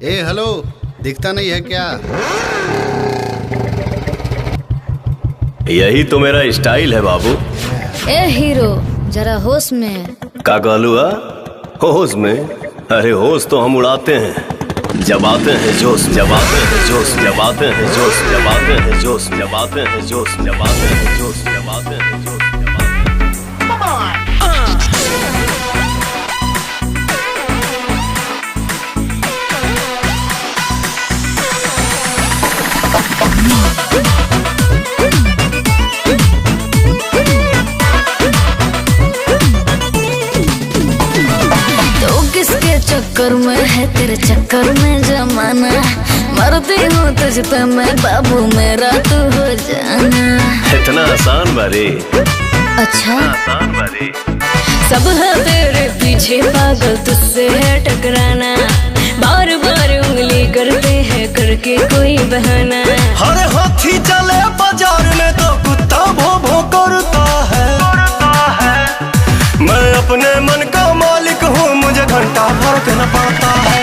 ए hello, दिखता नहीं है क्या? यही तो मेरा स्टाइल है बाबू। ए हीरो, जरा होश में। का कहलू है? होश में? अरे होश तो हम उड़ाते हैं जब आते हैं जोश, जब आते हैं जोश, जब आते हैं जोश, जब आते हैं जोश, जब आते हैं जोश, जब आते हैं जोश, जब आते हैं जोश, जब आते हैं। चक्कर में है तेरे चक्कर में जमाना, मरती हूँ तुझ पे मैं बाबू, मेरा तू हो जाना। इतना आसान बारे? अच्छा आसान बारे? सब है तेरे पीछे पागल, तुझसे है टकराना, बार बार उंगली करते हैं करके कोई बहाना। हर हाथी चले बाजार में तो कुत्ता भो भो करता है। मैं अपने मन का मालिक हूँ, मुझे घंटा फर्क न पड़ता है।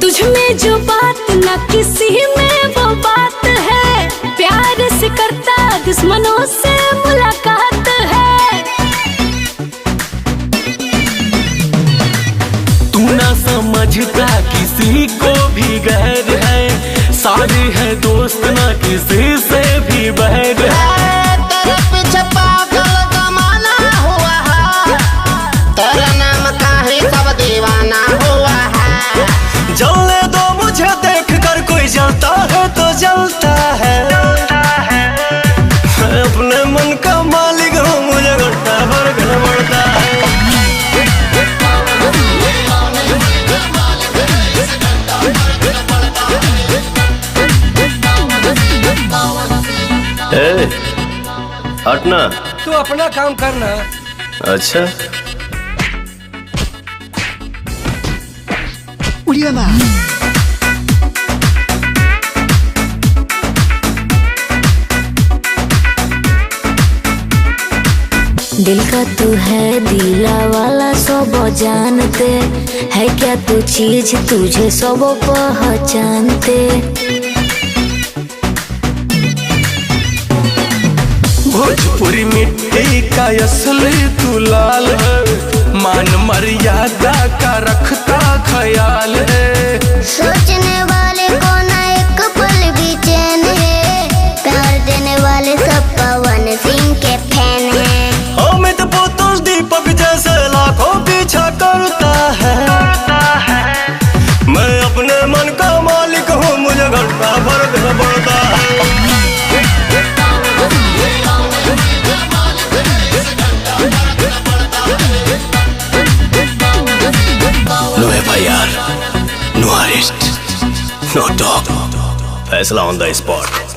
तुझमें जो बात न किसी में वो बात है, प्यार से करता दुश्मनों से मुलाकात है। तू ना समझता किसी को भी गैर है, सारी है दोस्त ना किसी से भी बैर है। तेरे पीछे पागल जमाना हुआ है, तेरे नाम का ही सब दीवाना हुआ है। जलने दो मुझे देख कर, कोई जलता है तो जलता है। मैं अपने मन का मालिक हूँ, मुझे घंटा फर्क न पड़ता है। ए, हटना। तू अपना काम करना। अच्छा दिल का तू है दिला वाला, सब जानते है क्या तू चीज, तुझे सब पहचानते। भोजपुरी मिट्टी का असली तू लाल है, मान मर्यादा का रखता ख्याल है। सोचने वाले को ना एक पल भी चैन है, प्यार देने वाले सब पवन सिंह के फैन है। अमित पुतुल दीपक जैसे लाखों पीछा करता है। मैं अपने मन का मालिक हूँ, मुझे घंटा फर्क न पड़ता है। नो FIR, नो अरेस्ट, नो टॉक, फैसला ऑन द स्पॉट।